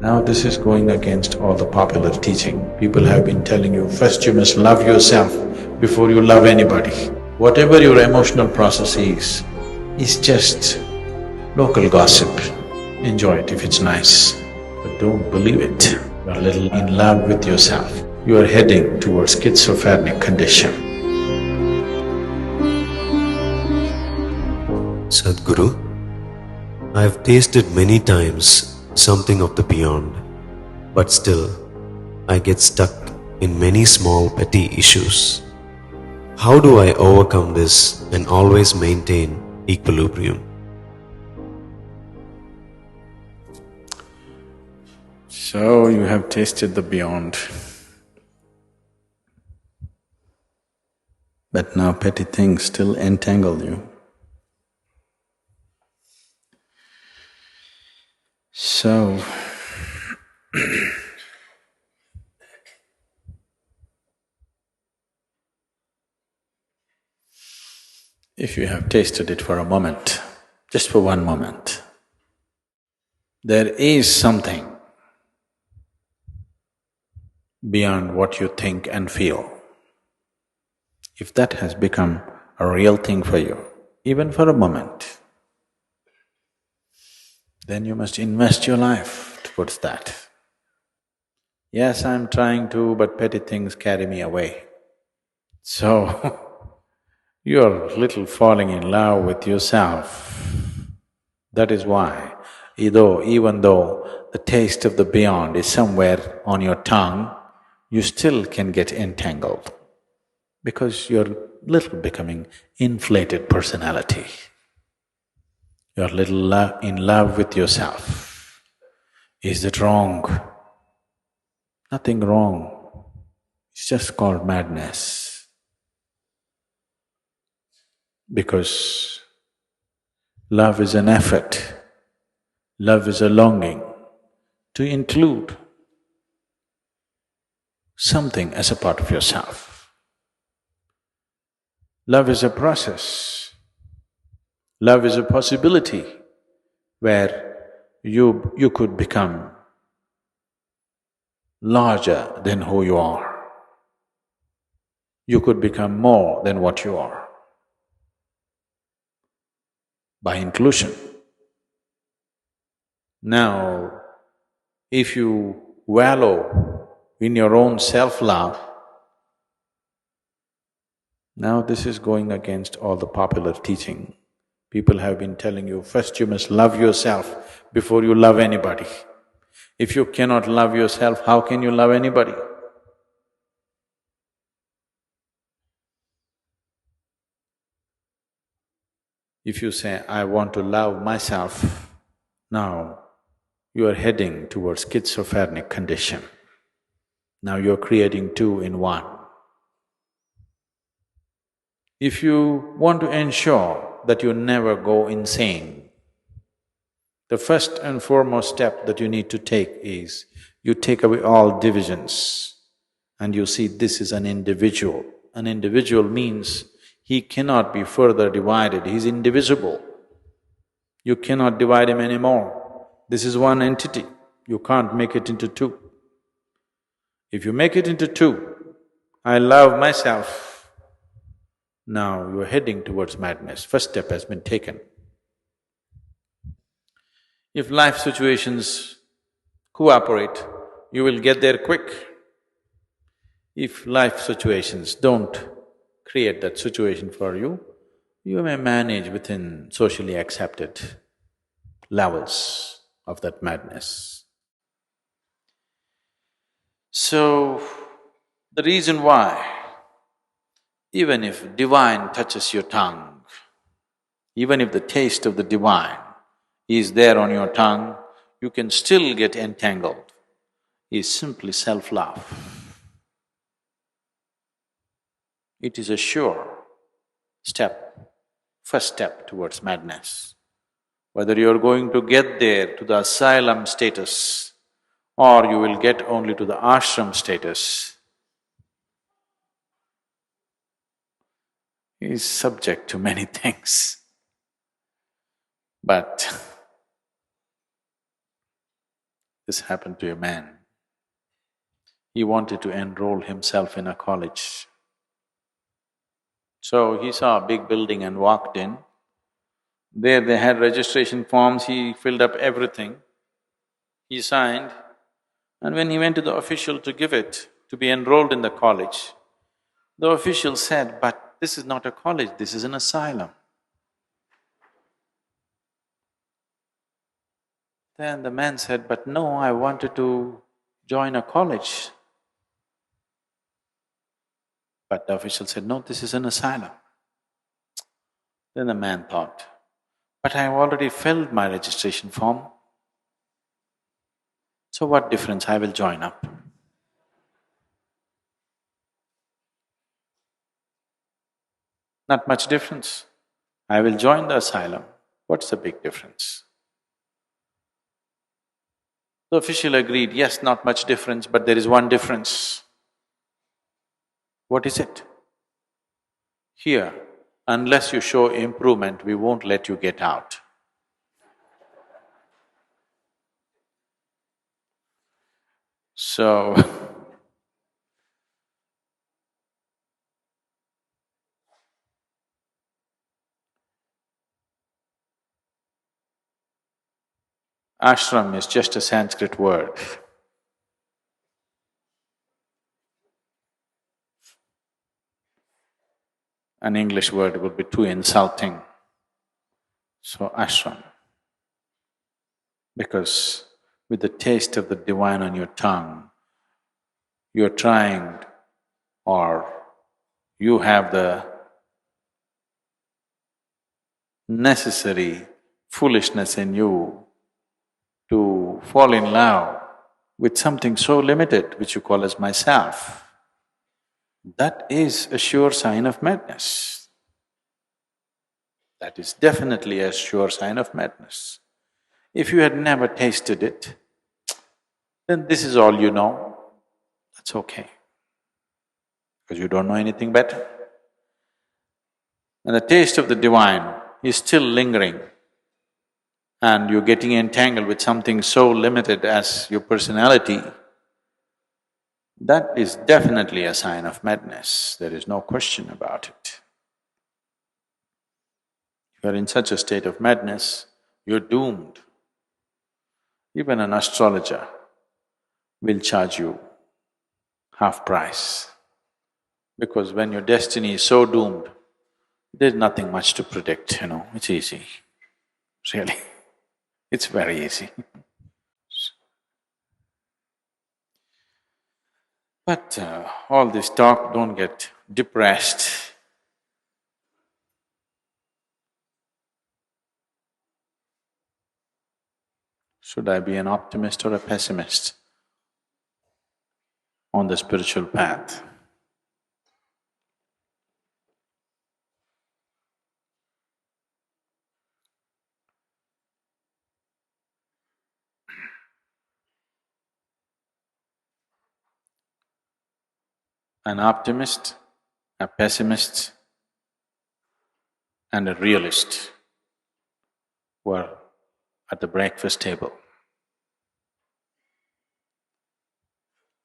Now this is going against all the popular teaching. People have been telling you, first you must love yourself before you love anybody. Whatever your emotional process is just local gossip. Enjoy it if it's nice, but don't believe it. You're a little in love with yourself. You are heading towards schizophrenic condition. Sadhguru, I have tasted many times something of the beyond, but still I get stuck in many small petty issues. How do I overcome this and always maintain equilibrium? So you have tasted the beyond, but now petty things still entangle you. So, if you have tasted it for a moment, just for one moment, there is something beyond what you think and feel. If that has become a real thing for you, even for a moment, then you must invest your life towards that. Yes, I'm trying to, but petty things carry me away. So, you're little falling in love with yourself. That is why, even though the taste of the beyond is somewhere on your tongue, you still can get entangled because you're little becoming inflated personality. You're little in love with yourself. Is that wrong? Nothing wrong. It's just called madness. Because love is an effort, love is a longing to include something as a part of yourself. Love is a process. Love is a possibility where you could become larger than who you are. You could become more than what you are by inclusion. Now, if you wallow in your own self-love, now this is going against all the popular teaching. People have been telling you, first you must love yourself before you love anybody. If you cannot love yourself, how can you love anybody? If you say, I want to love myself, now you are heading towards schizophrenic condition. Now you're creating two in one. If you want to ensure that you never go insane, the first and foremost step that you need to take is, you take away all divisions and you see this is an individual. An individual means he cannot be further divided, he's indivisible. You cannot divide him anymore. This is one entity, you can't make it into two. If you make it into two, I love myself, now you're heading towards madness. First step has been taken. If life situations cooperate, you will get there quick. If life situations don't create that situation for you, you may manage within socially accepted levels of that madness. So, the reason why, even if divine touches your tongue, even if the taste of the divine is there on your tongue, you can still get entangled, is simply self-love. It is a sure step, first step towards madness. Whether you're going to get there to the asylum status or you will get only to the ashram status is subject to many things. But This happened to a man. He wanted to enroll himself in a college. So he saw a big building and walked in. There they had registration forms, he filled up everything. He signed, and when he went to the official to give it, to be enrolled in the college, the official said, "But this is not a college, this is an asylum." Then the man said, "But no, I wanted to join a college." But the official said, "No, this is an asylum." Then the man thought, "But I have already filled my registration form, so what difference, I will join up." Not much difference. I will join the asylum. What's the big difference? The official agreed, "Yes, not much difference, but there is one difference." What is it? "Here, unless you show improvement, we won't let you get out." So, ashram is just a Sanskrit word. An English word would be too insulting. So, ashram. Because with the taste of the divine on your tongue, you're trying or you have the necessary foolishness in you to fall in love with something so limited which you call as myself. That is a sure sign of madness. That is definitely a sure sign of madness. If you had never tasted it, then this is all you know, that's okay, because you don't know anything better. And the taste of the divine is still lingering, and you're getting entangled with something so limited as your personality, that is definitely a sign of madness, there is no question about it. If you're in such a state of madness, you're doomed. Even an astrologer will charge you half price, because when your destiny is so doomed, there's nothing much to predict, it's easy, really, it's very easy. But all this talk, don't get depressed. Should I be an optimist or a pessimist on the spiritual path? An optimist, a pessimist, and a realist were at the breakfast table.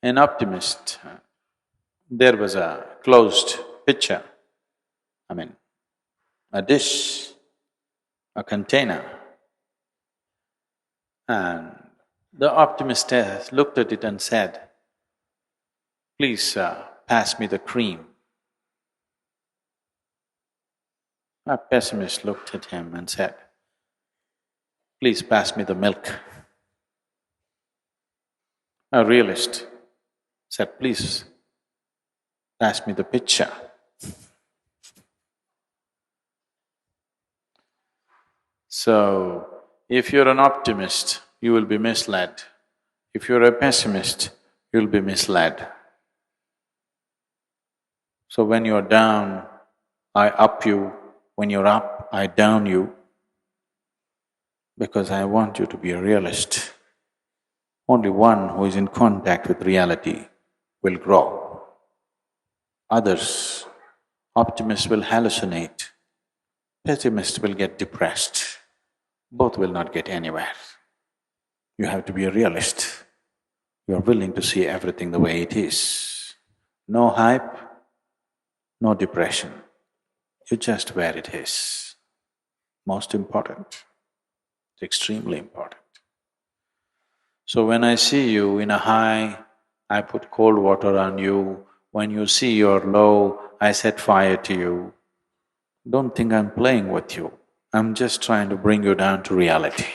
An optimist, there was a closed pitcher, I mean, a dish, a container, and the optimist looked at it and said, "Please pass me the cream." A pessimist looked at him and said, "Please pass me the milk." A realist said, "Please pass me the pitcher." So, if you're an optimist, you will be misled. If you're a pessimist, you'll be misled. So when you're down, I up you. When you're up, I down you, because I want you to be a realist. Only one who is in contact with reality will grow. Others, optimists will hallucinate, pessimists will get depressed. Both will not get anywhere. You have to be a realist. You are willing to see everything the way it is. No hype, no depression. You're just where it is. Most important. It's extremely important. So when I see you in a high, I put cold water on you. When you see you're low, I set fire to you. Don't think I'm playing with you. I'm just trying to bring you down to reality.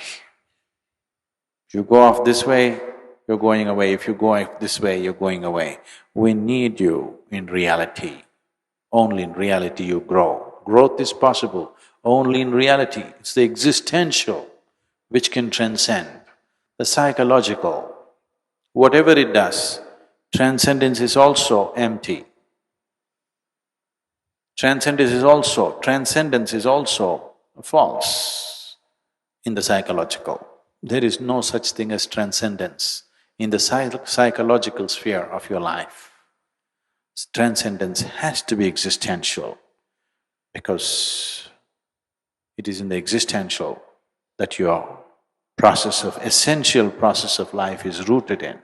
If you go off this way, you're going away. If you go off this way, you're going away. We need you in reality. Only in reality you grow. Growth is possible only in reality. It's the existential which can transcend the psychological. Whatever it does, transcendence is also empty. Transcendence is also false in the psychological. There is no such thing as transcendence in the psychological sphere of your life. Transcendence has to be existential because it is in the existential that your essential process of life is rooted in.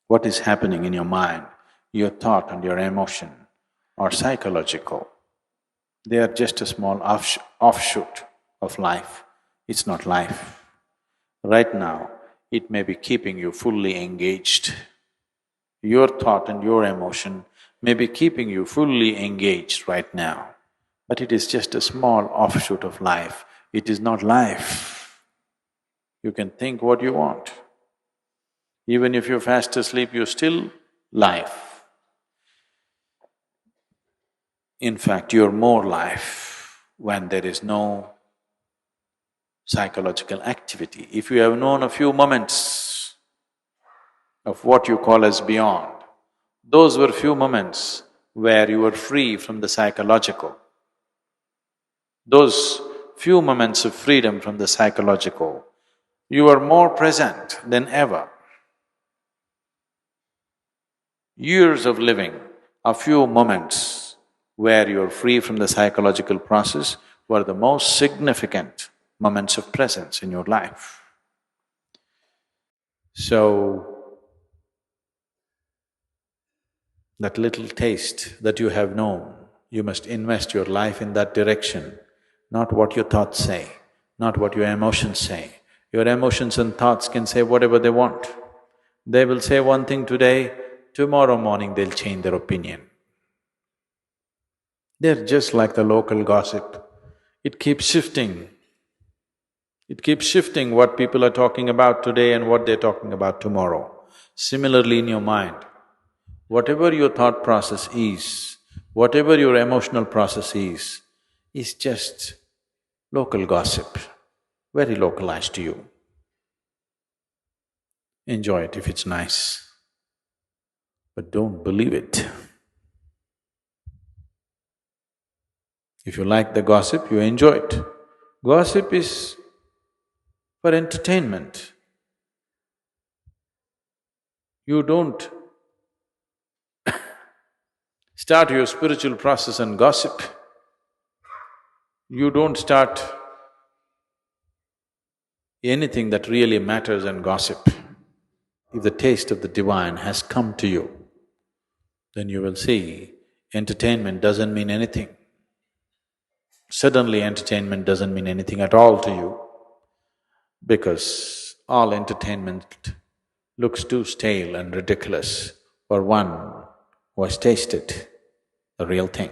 What is happening in your mind, your thought and your emotion are psychological. They are just a small offshoot of life. It's not life. Right now, it may be keeping you fully engaged. Your thought and your emotion may be keeping you fully engaged right now, but it is just a small offshoot of life. It is not life. You can think what you want. Even if you're fast asleep, you're still life. In fact, you're more life when there is no psychological activity. If you have known a few moments of what you call as beyond, those were few moments where you were free from the psychological. Those few moments of freedom from the psychological, you are more present than ever. Years of living, a few moments where you are free from the psychological process were the most significant moments of presence in your life. So, that little taste that you have known, you must invest your life in that direction, not what your thoughts say, not what your emotions say. Your emotions and thoughts can say whatever they want. They will say one thing today, tomorrow morning they'll change their opinion. They're just like the local gossip. It keeps shifting. It keeps shifting what people are talking about today and what they're talking about tomorrow. Similarly in your mind, whatever your thought process is, whatever your emotional process is just local gossip, very localized to you. Enjoy it if it's nice, but don't believe it. If you like the gossip, you enjoy it. Gossip is for entertainment. You don't start your spiritual process and gossip. You don't start anything that really matters and gossip. If the taste of the divine has come to you, then you will see entertainment doesn't mean anything. Suddenly entertainment doesn't mean anything at all to you because all entertainment looks too stale and ridiculous for one who has tasted the real thing.